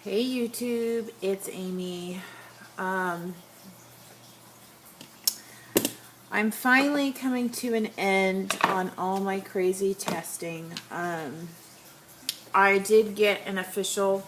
Hey YouTube, it's Amy. I'm finally coming to an end on all my crazy testing. I did get an official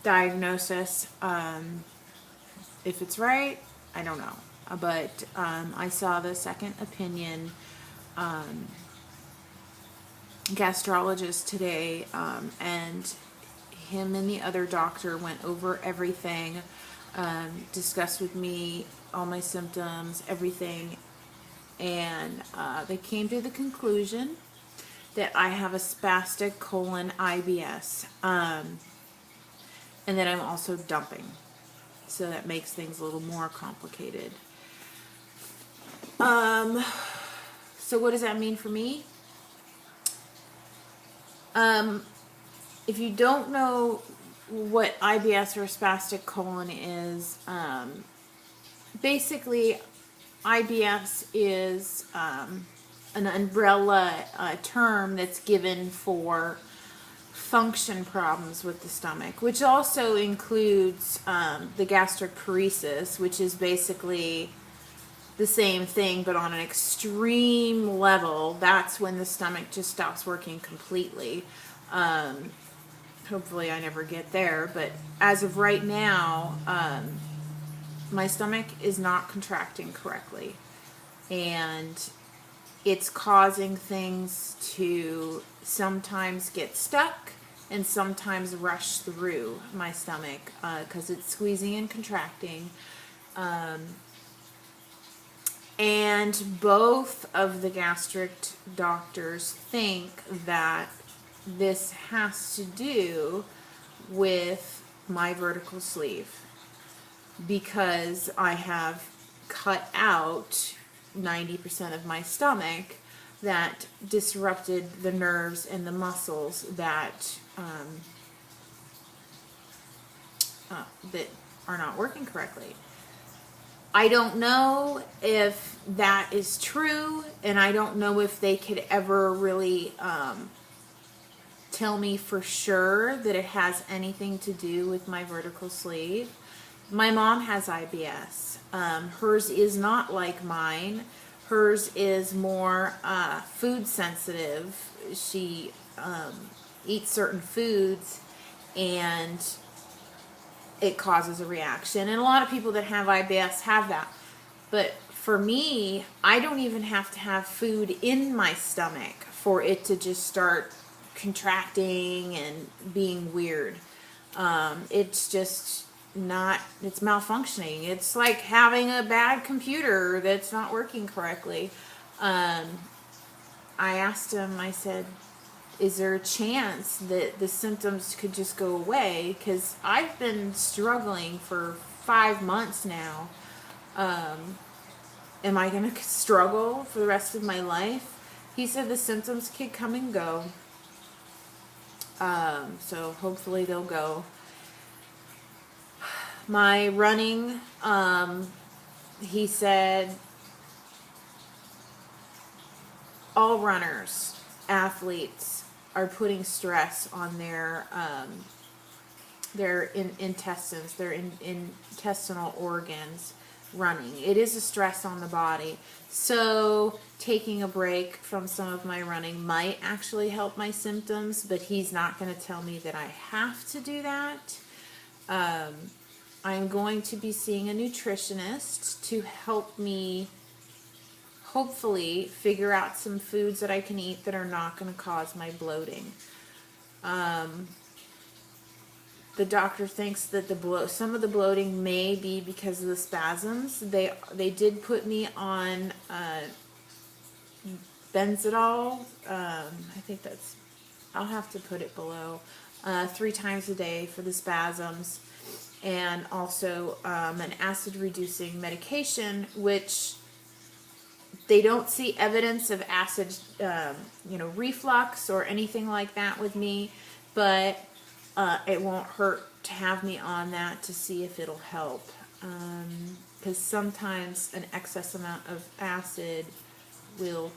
diagnosis. If it's right, I don't know. But I saw the second opinion gastrologist today, and him and the other doctor went over everything, discussed with me all my symptoms, everything, and they came to the conclusion that I have a spastic colon IBS, and that I'm also dumping. So that makes things a little more complicated. So what does that mean for me? If you don't know what IBS or spastic colon is, basically IBS is an umbrella term that's given for function problems with the stomach, which also includes the gastric paresis, which is basically the same thing but on an extreme level. That's when the stomach just stops working completely. Hopefully I never get there, but as of right now, my stomach is not contracting correctly, and it's causing things to sometimes get stuck and sometimes rush through my stomach because it's squeezing and contracting. And both of the gastric doctors think that this has to do with my vertical sleeve, because I have cut out 90% of my stomach that disrupted the nerves and the muscles that that are not working correctly. I don't know if that is true, and I don't know if they could ever really tell me for sure that it has anything to do with my vertical sleeve. My mom has IBS. Hers is not like mine. Hers is more food sensitive. She eats certain foods and it causes a reaction. And a lot of people that have IBS have that. But for me, I don't even have to have food in my stomach for it to just start contracting and being weird. It's just not, it's malfunctioning. It's like having a bad computer that's not working correctly. I asked him, I said, is there a chance that the symptoms could just go away? Because I've been struggling for 5 months now. Am I going to struggle for the rest of my life? He said the symptoms could come and go. So hopefully they'll go. My running, he said all runners, athletes, are putting stress on their intestines, their intestinal organs running. It is a stress on the body. So taking a break from some of my running might actually help my symptoms, but he's not going to tell me that I have to do that. I'm going to be seeing a nutritionist to help me hopefully figure out some foods that I can eat that are not going to cause my bloating. The doctor thinks that some of the bloating may be because of the spasms. They did put me on Benzodol. I think that's, I'll have to put it below, 3 times a day for the spasms, and also an acid reducing medication, which they don't see evidence of acid, reflux or anything like that with me, but it won't hurt to have me on that to see if it'll help. Because sometimes an excess amount of acid will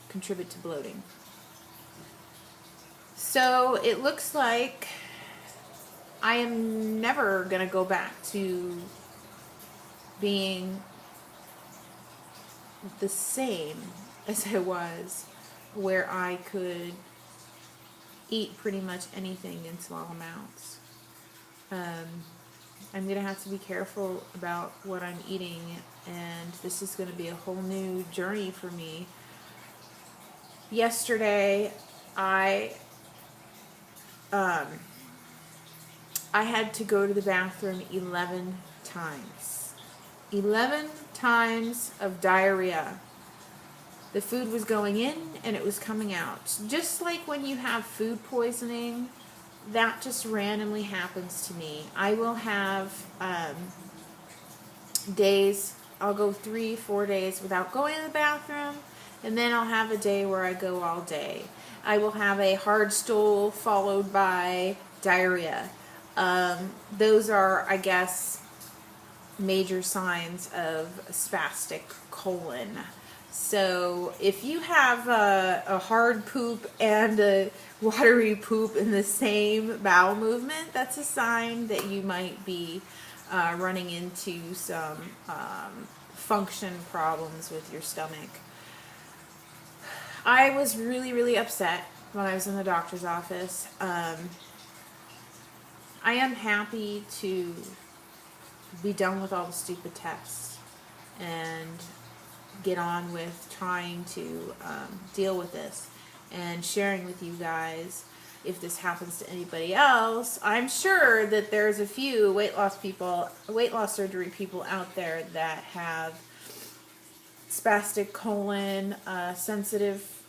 contribute to bloating. So it looks like I am never going to go back to being the same as I was, where I could eat pretty much anything in small amounts. I'm going to have to be careful about what I'm eating, and this is going to be a whole new journey for me. Yesterday, I had to go to the bathroom 11 times. 11 times of diarrhea. The food was going in and it was coming out. Just like when you have food poisoning, that just randomly happens to me. I will have days, I'll go 3-4 days without going to the bathroom, and then I'll have a day where I go all day. I will have a hard stool followed by diarrhea. Those are, I guess, major signs of spastic colon. So if you have a hard poop and a watery poop in the same bowel movement, that's a sign that you might be running into some function problems with your stomach. I was really, really upset when I was in the doctor's office. I am happy to be done with all the stupid tests and get on with trying to deal with this and sharing with you guys if this happens to anybody else. I'm sure that there's a few weight loss surgery people out there that have spastic colon, sensitive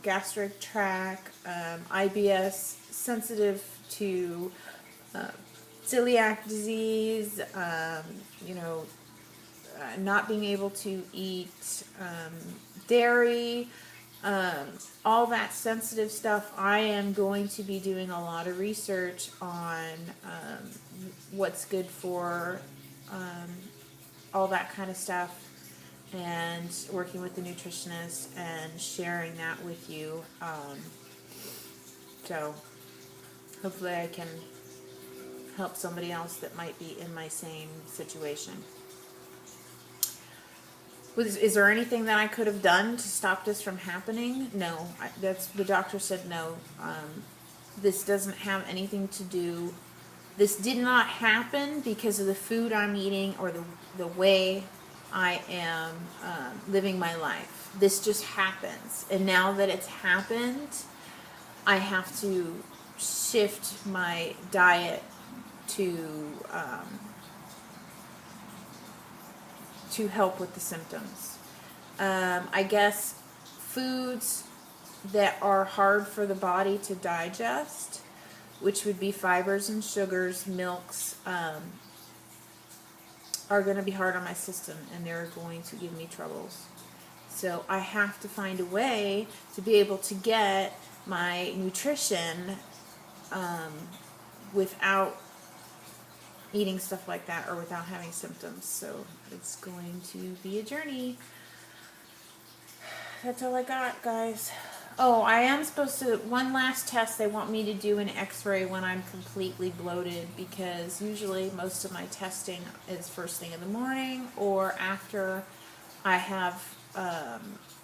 gastric tract, IBS, sensitive to celiac disease, not being able to eat dairy, all that sensitive stuff. I am going to be doing a lot of research on what's good for all that kind of stuff, and working with the nutritionist and sharing that with you. So hopefully I can help somebody else that might be in my same situation. Is there anything that I could have done to stop this from happening? No. The doctor said no. This doesn't have anything to do. This did not happen because of the food I'm eating or the way I am living my life. This just happens. And now that it's happened, I have to shift my diet to help with the symptoms. I guess foods that are hard for the body to digest, which would be fibers and sugars, milks, are going to be hard on my system, and they're going to give me troubles. So I have to find a way to be able to get my nutrition without eating stuff like that or without having symptoms. So it's going to be a journey. That's all I got, guys. Oh, I am supposed to, one last test, they want me to do an x-ray when I'm completely bloated, because usually most of my testing is first thing in the morning or after I have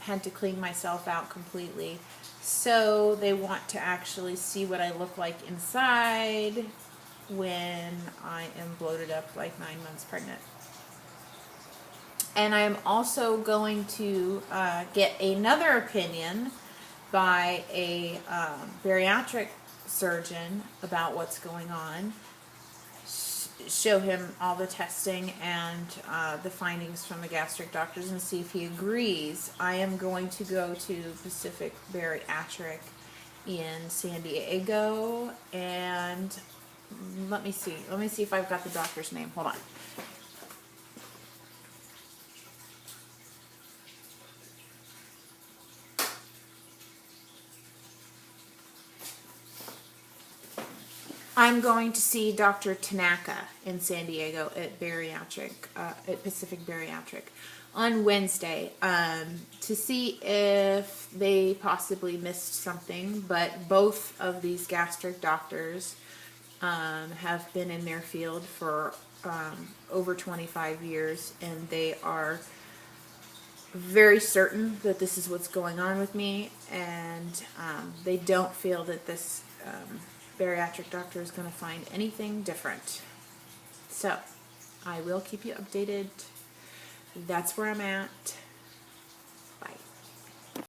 had to clean myself out completely. So they want to actually see what I look like inside when I am bloated up like 9 months pregnant. And I am also going to get another opinion by a bariatric surgeon about what's going on, show him all the testing and the findings from the gastric doctors and see if he agrees. I am going to go to Pacific Bariatric in San Diego, and let me see if I've got the doctor's name. Hold on. I'm going to see Dr. Tanaka in San Diego at Pacific Bariatric on Wednesday to see if they possibly missed something. But both of these gastric doctors have been in their field for over 25 years, and they are very certain that this is what's going on with me, and they don't feel that this bariatric doctor is going to find anything different. So I will keep you updated. That's where I'm at.